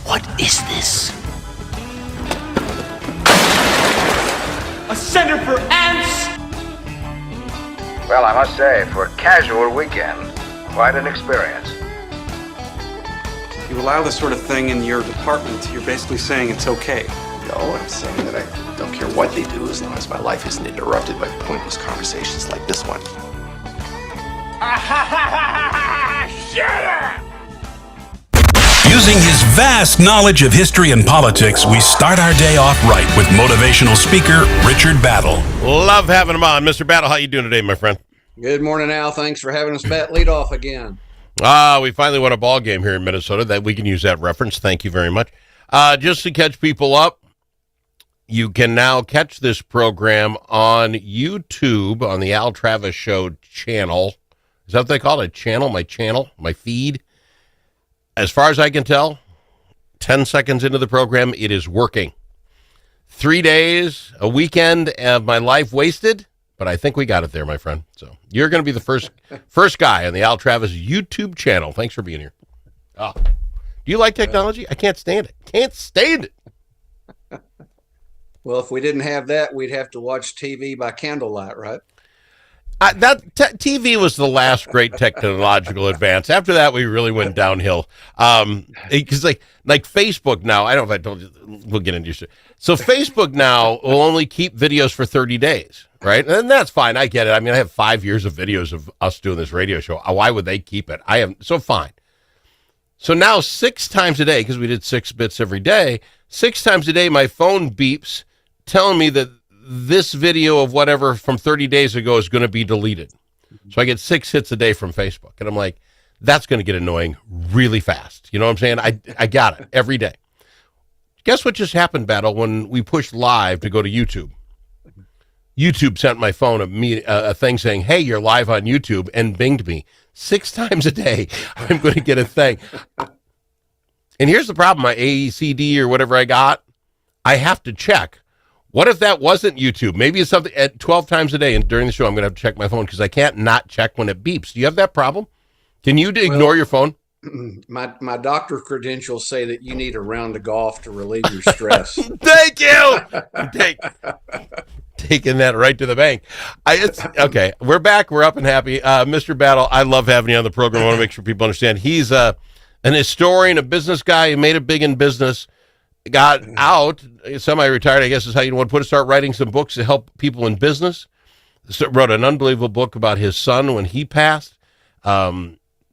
What is this? A center for ants? Well, I must say, for a casual weekend, quite an experience. You allow this sort of thing in your department, you're basically saying it's okay. No, I'm saying that I don't care what they do as long as my life isn't interrupted by pointless conversations like this one. Shut up! Using his vast knowledge of history and politics, we start our day off right with motivational speaker Richard Battle. Love having him on. Mr. Battle, how you doing today, my friend? Good morning, Al. Thanks for having us lead off again. We finally won a ball game here in Minnesota. That we can use that reference. Thank you very much. Just to catch people up, you can now catch this program on YouTube on the Al Travis Show channel. Is that what they call it? My feed. As far as I can tell, 10 seconds into the program, it is working. 3 days, a weekend of my life wasted, but I think we got it there, my friend. So you're going to be the first guy on the Al Travis YouTube channel. Thanks for being here. Oh. Do you like technology? I can't stand it. Can't stand it. Well, if we didn't have that, we'd have to watch TV by candlelight, right? TV was the last great technological advance. After that, we really went downhill. Because like Facebook now, I don't know if I told you, we'll get into it. So Facebook now will only keep videos for 30 days, right? And that's fine. I get it. I mean, I have 5 years of videos of us doing this radio show. Why would they keep it? So fine. So now 6 times a day, because we did 6 bits every day, 6 times a day, my phone beeps telling me that this video of whatever from 30 days ago is going to be deleted. So I get 6 hits a day from Facebook. And I'm like, that's going to get annoying really fast. You know what I'm saying? I got it every day. Guess what just happened, Battle, when we pushed live to go to YouTube? YouTube sent my phone a thing saying, hey, you're live on YouTube, and binged me. 6 times a day, I'm going to get a thing. And here's the problem, my AECD or whatever I got, I have to check. What if that wasn't YouTube? Maybe it's something at 12 times a day, and during the show I'm going to have to check my phone because I can't not check when it beeps. Do you have that problem? Can you ignore your phone? My doctor credentials say that you need a round of golf to relieve your stress. Thank you. Taking that right to the bank. Okay. We're back. We're up and happy. Mr. Battle, I love having you on the program. I want to make sure people understand. He's an historian, a business guy who made it big in business. Got out, semi-retired, I guess is how you want to put it, start writing some books to help people in business. Wrote an unbelievable book about his son when he passed.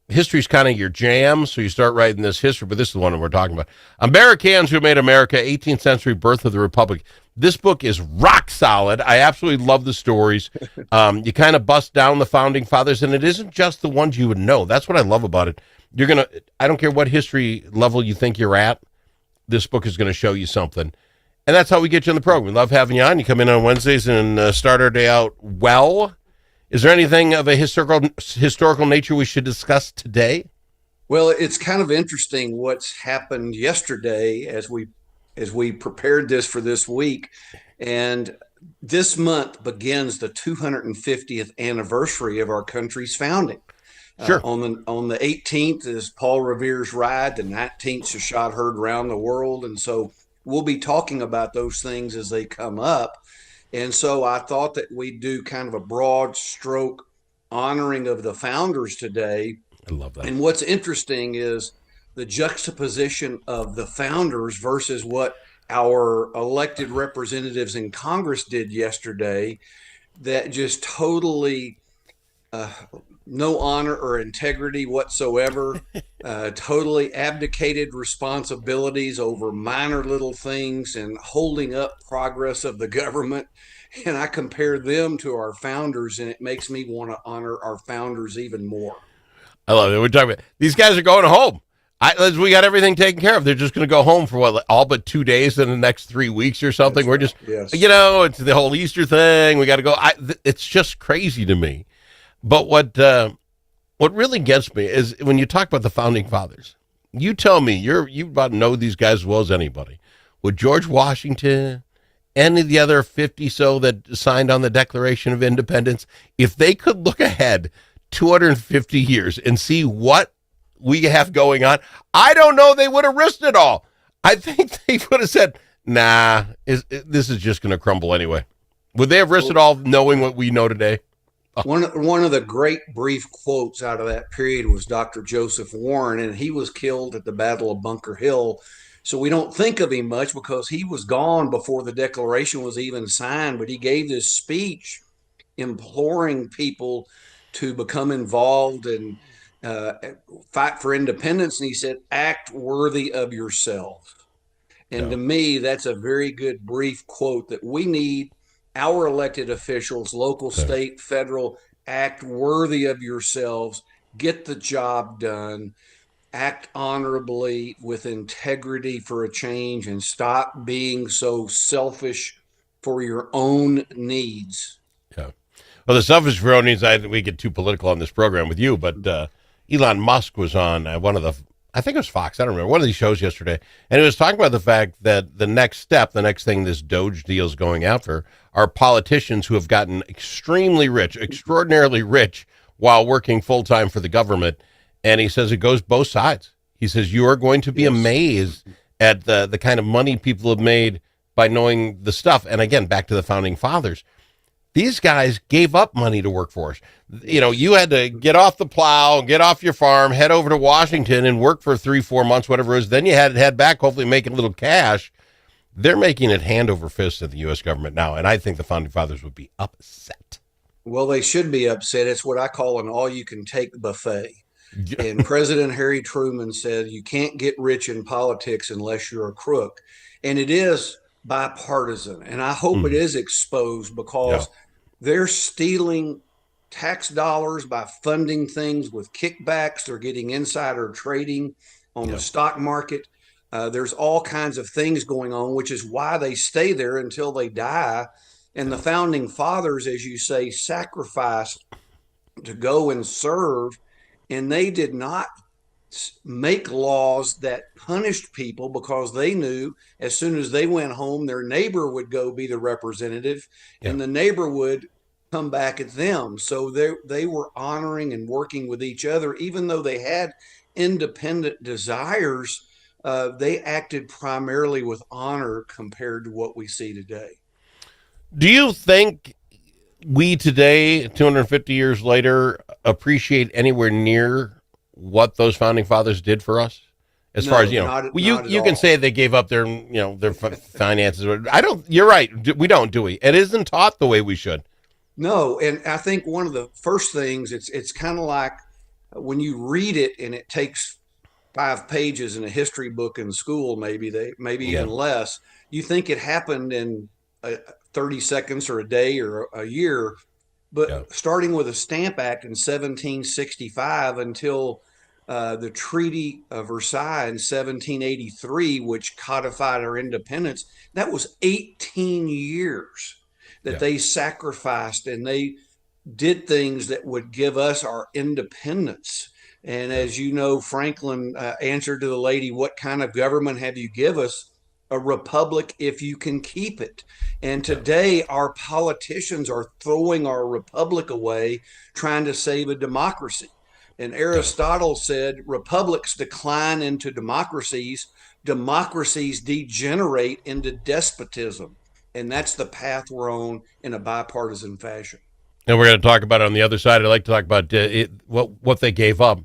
History's kind of your jam, so you start writing this history, but this is the one that we're talking about. AmeriCANS Who Made America, 18th Century Birth of the Republic. This book is rock solid. I absolutely love the stories. You kind of bust down the founding fathers, and it isn't just the ones you would know. That's what I love about it. I don't care what history level you think you're at, this book is going to show you something. And that's how we get you on the program. We love having you on. You come in on Wednesdays and start our day out well. Is there anything of a historical nature we should discuss today? Well, it's kind of interesting what's happened yesterday as we prepared this for this week. And this month begins the 250th anniversary of our country's founding. Sure. On the 18th is Paul Revere's ride. The 19th is shot heard around the world. And so we'll be talking about those things as they come up. And so I thought that we'd do kind of a broad stroke honoring of the founders today. I love that. And what's interesting is the juxtaposition of the founders versus what our elected representatives in Congress did yesterday, that just totally no honor or integrity whatsoever, totally abdicated responsibilities over minor little things and holding up progress of the government. And I compare them to our founders, and it makes me want to honor our founders even more. I love it. We're talking about these guys are going home. We got everything taken care of. They're just going to go home for all but 2 days in the next 3 weeks or something. We're just, yes. It's the whole Easter thing. We got to go. It's just crazy to me. But what really gets me is when you talk about the founding fathers, you tell me you about know these guys as well as anybody. would George Washington, any of the other 50 so that signed on the Declaration of Independence, if they could look ahead 250 years and see what we have going on, I don't know they would have risked it all. I think they would have said, nah, this is just going to crumble anyway. Would they have risked it all knowing what we know today? One of the great brief quotes out of that period was Dr. Joseph Warren, and he was killed at the Battle of Bunker Hill. So we don't think of him much because he was gone before the Declaration was even signed, but he gave this speech imploring people to become involved and fight for independence. And he said, act worthy of yourself. And to me, that's a very good brief quote that we need our elected officials, local, state, federal, act worthy of yourselves, get the job done, act honorably with integrity for a change, and stop being so selfish for your own needs. Yeah. Well, the selfish for your own needs, we get too political on this program with you, but Elon Musk was on one of the, I think it was Fox, I don't remember, one of these shows yesterday, and he was talking about the fact that the next step, the next thing this Doge deal is going after, are politicians who have gotten extremely rich, extraordinarily rich, while working full-time for the government. And he says it goes both sides. He says you are going to be amazed at the kind of money people have made by knowing the stuff. And again, back to the founding fathers. These guys gave up money to work for us. You know, you had to get off the plow, get off your farm, head over to Washington and work for 3-4 months, whatever it is. Then you had to head back, hopefully making a little cash. They're making it hand over fist to the U.S. government now, and I think the founding fathers would be upset. Well, they should be upset. It's what I call an all-you-can-take buffet. And President Harry Truman said, you can't get rich in politics unless you're a crook. And it is bipartisan. And I hope it is exposed because they're stealing tax dollars by funding things with kickbacks. They're getting insider trading on the stock market. There's all kinds of things going on, which is why they stay there until they die. And the founding fathers, as you say, sacrificed to go and serve. And they did not make laws that punished people because they knew as soon as they went home, their neighbor would go be the representative and the neighbor would come back at them. So they were honoring and working with each other, even though they had independent desires. They acted primarily with honor compared to what we see today. Do you think we today, 250 years later, appreciate anywhere near what those founding fathers did for us? As far as, you can say they gave up their, their finances. You're right. We don't, do we? It isn't taught the way we should. No. And I think one of the first things, it's kind of like when you read it and it takes 5 pages in a history book in school, maybe even less, you think it happened in 30 seconds or a day or a year, but starting with a Stamp Act in 1765 until the Treaty of Versailles in 1783, which codified our independence, that was 18 years that they sacrificed, and they did things that would give us our independence. And as you know, Franklin answered to the lady, what kind of government have you give us? A republic if you can keep it. And today our politicians are throwing our republic away, trying to save a democracy. And Aristotle said republics decline into democracies, democracies degenerate into despotism. And that's the path we're on in a bipartisan fashion. And we're going to talk about it on the other side. I'd like to talk about what they gave up.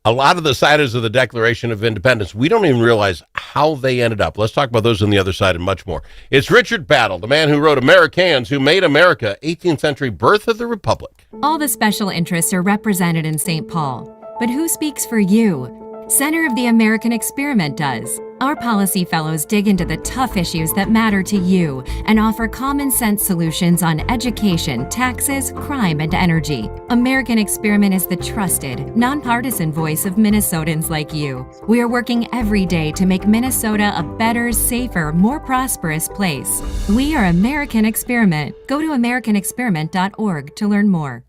A lot of the signers of the Declaration of Independence, we don't even realize how they ended up. Let's talk about those on the other side and much more. It's Richard Battle, the man who wrote AmeriCANS, who made America, 18th century birth of the Republic. All the special interests are represented in St. Paul. But who speaks for you? Center of the American Experiment does. Our policy fellows dig into the tough issues that matter to you and offer common sense solutions on education, taxes, crime, and energy. American Experiment is the trusted, nonpartisan voice of Minnesotans like you. We are working every day to make Minnesota a better, safer, more prosperous place. We are American Experiment. Go to AmericanExperiment.org to learn more.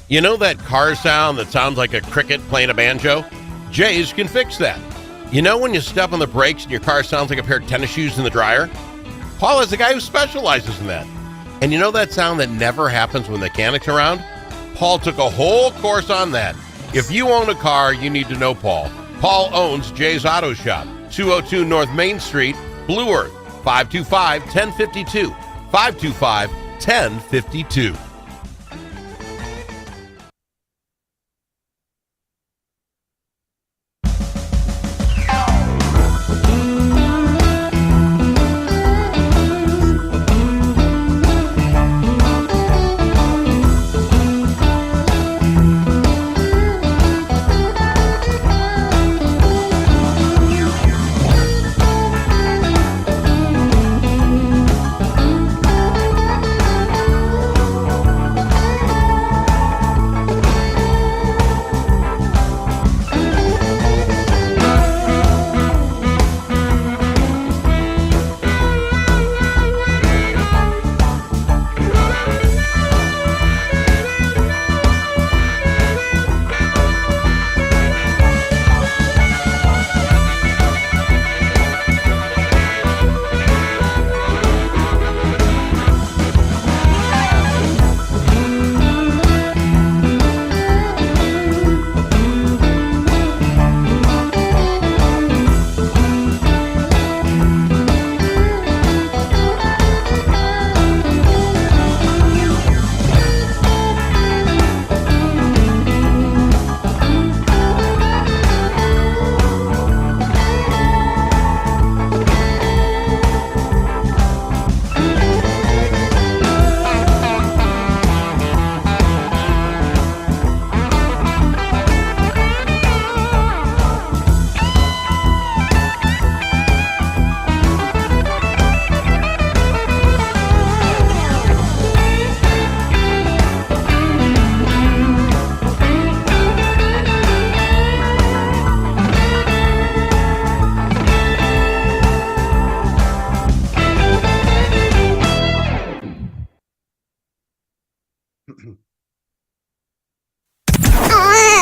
You know that car sound that sounds like a cricket playing a banjo? Jays can fix that. You know when you step on the brakes and your car sounds like a pair of tennis shoes in the dryer? Paul is the guy who specializes in that. And you know that sound that never happens when the mechanic's around? Paul took a whole course on that. If you own a car, you need to know Paul. Paul owns Jay's Auto Shop, 202 North Main Street, Blue Earth, 525-1052, 525-1052.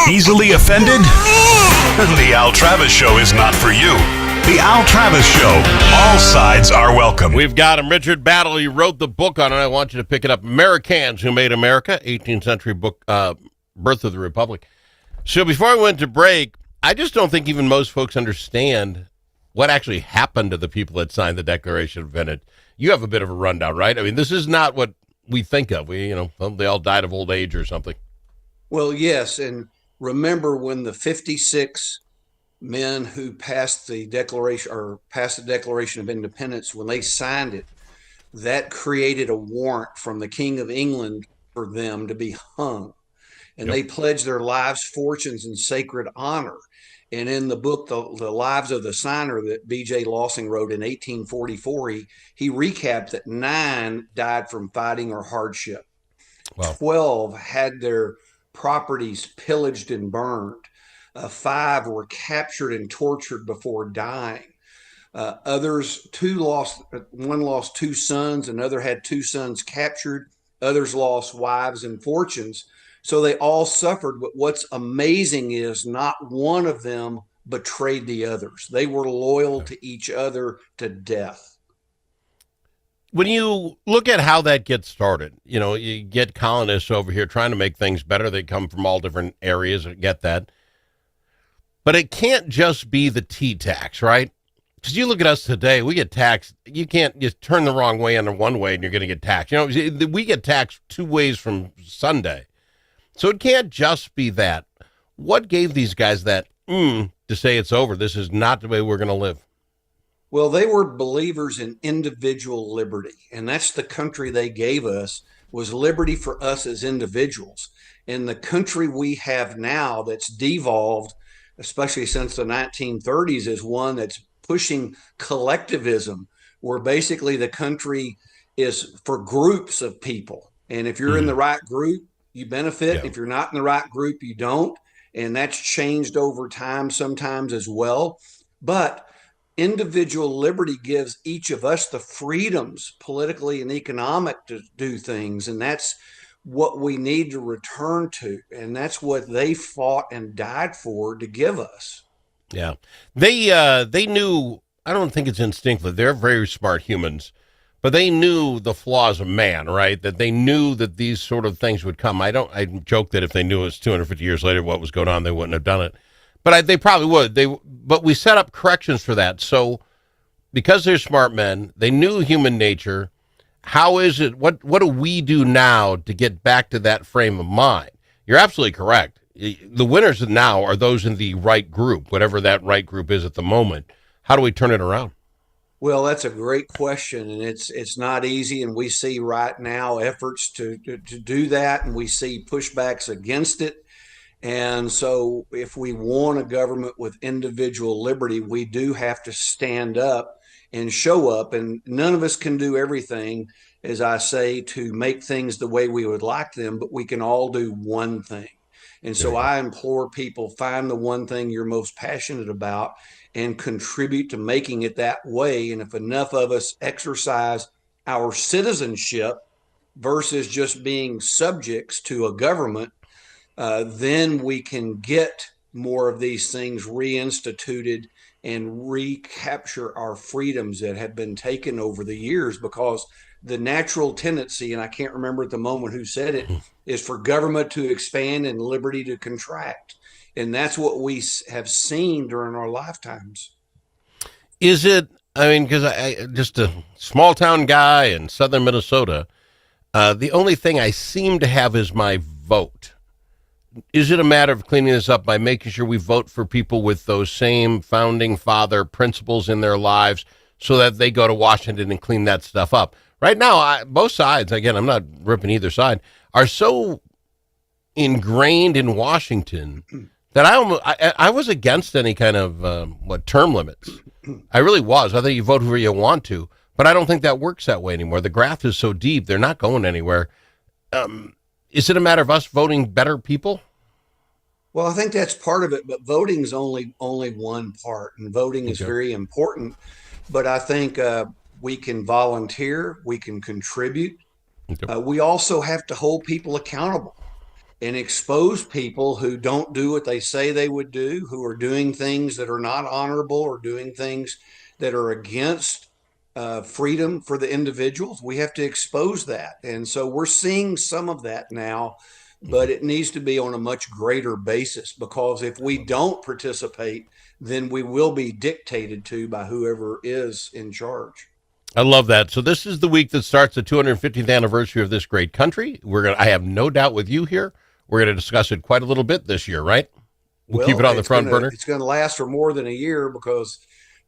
Easily offended? The Al Travis Show is not for you. The Al Travis Show. All sides are welcome. We've got him, Richard Battle. He wrote the book on it. I want you to pick it up. AmeriCANS, Who Made America, 18th Century Book, Birth of the Republic. So before I went to break, I just don't think even most folks understand what actually happened to the people that signed the Declaration of Independence. You have a bit of a rundown, right? I mean, this is not what we think of. They all died of old age or something. Well, yes, and remember when the 56 men who passed the Declaration of Independence, when they signed it, that created a warrant from the King of England for them to be hung. And They pledged their lives, fortunes, and sacred honor. And in the book, The Lives of the Signer, that B.J. Lossing wrote in 1844, he recapped that 9 died from fighting or hardship. Wow. 12 had their properties pillaged and burned. 5 were captured and tortured before dying. One lost 2 sons, another had 2 sons captured. Others lost wives and fortunes. So they all suffered. But what's amazing is not one of them betrayed the others. They were loyal to each other to death. When you look at how that gets started, you get colonists over here trying to make things better. They come from all different areas. I get that. But it can't just be the tea tax, right? Because you look at us today, we get taxed. You can't just turn the wrong way under one way and you're going to get taxed. We get taxed 2 ways from Sunday. So it can't just be that. What gave these guys that to say it's over? This is not the way we're going to live. Well, they were believers in individual liberty, and that's the country they gave us, was liberty for us as individuals. And the country we have now that's devolved, especially since the 1930s, is one that's pushing collectivism, where basically the country is for groups of people. And if you're in the right group, you benefit. Yeah. If you're not in the right group, you don't. And that's changed over time sometimes as well. But individual liberty gives each of us the freedoms politically and economic to do things. And that's what we need to return to. And that's what they fought and died for to give us. Yeah. They knew, I don't think it's instinctive. They're very smart humans, but they knew the flaws of man, right? That they knew that these sort of things would come. I joke that if they knew it was 250 years later what was going on, they wouldn't have done it. But they probably would. But we set up corrections for that. So because they're smart men, they knew human nature. How is it, what do we do now to get back to that frame of mind? You're absolutely correct. The winners now are those in the right group, whatever that right group is at the moment. How do we turn it around? Well, that's a great question, and it's not easy. And we see right now efforts to do that, and we see pushbacks against it. And so, if we want a government with individual liberty, we do have to stand up and show up. And none of us can do everything, as I say, to make things the way we would like them, but we can all do one thing. And so I implore people, find the one thing you're most passionate about and contribute to making it that way. And if enough of us exercise our citizenship versus just being subjects to a government, then we can get more of these things reinstituted and recapture our freedoms that have been taken over the years, because the natural tendency, and I can't remember at the moment who said it, is for government to expand and liberty to contract. And that's what we have seen during our lifetimes. Is it, I mean, because I just a small town guy in southern Minnesota, the only thing I seem to have is my vote. Is it a matter of cleaning this up by making sure we vote for people with those same founding father principles in their lives so that they go to Washington and clean that stuff up? Right now, both sides, again, I'm not ripping either side, are so ingrained in Washington that I was against any kind of term limits. I really was. I think you vote whoever you want to, but I don't think that works that way anymore. The graft is so deep; they're not going anywhere. Is it a matter of us voting better people? Well, I think that's part of it, but voting is only one part, and voting is very important. But I think we can volunteer, we can contribute. We also have to hold people accountable and expose people who don't do what they say they would do, who are doing things that are not honorable or doing things that are against freedom for the individuals. We have to expose that. And so we're seeing some of that now, but it needs to be on a much greater basis, because if we don't participate, then we will be dictated to by whoever is in charge. I love that. So this is the week that starts the 250th anniversary of this great country. I have no doubt with you here, we're going to discuss it quite a little bit this year, right? We'll keep it on the front burner. It's going to last for more than a year, because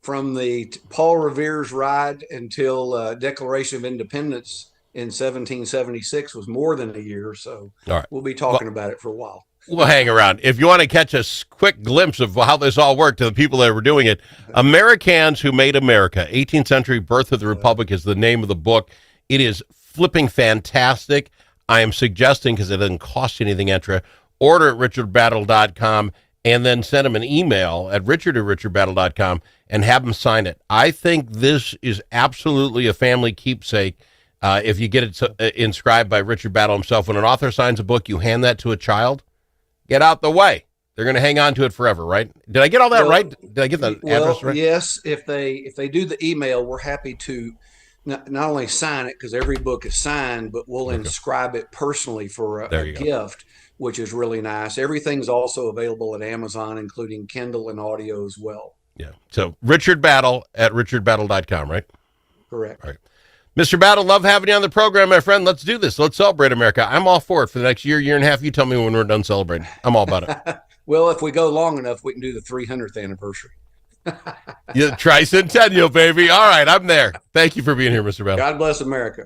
from the Paul Revere's ride until Declaration of Independence in 1776 was more than a year. So we'll be talking about it for a while. We'll hang around. If you want to catch a quick glimpse of how this all worked to the people that were doing it, AmeriCANS Who Made America, 18th Century Birth of the Republic is the name of the book. It is flipping fantastic. I am suggesting, because it doesn't cost you anything extra, order at richardbattle.com and then send them an email at richard@richardbattle.com and have them sign it. I think this is absolutely a family keepsake. If you get it inscribed by Richard Battle himself, when an author signs a book, you hand that to a child. Get out the way. They're going to hang on to it forever, right? Did I get all that right? Did I get the address right? Yes. If they do the email, we're happy to not only sign it, because every book is signed, but we'll inscribe it personally for a gift, which is really nice. Everything's also available at Amazon, including Kindle and audio as well. Yeah. So Richard Battle at richardbattle.com, right? Correct. All right. Mr. Battle, love having you on the program, my friend. Let's do this. Let's celebrate America. I'm all for it for the next year and a half. You tell me when we're done celebrating. I'm all about it. Well, if we go long enough, we can do the 300th anniversary. Yeah, tricentennial, baby. All right, I'm there. Thank you for being here, Mr. Battle. God bless America.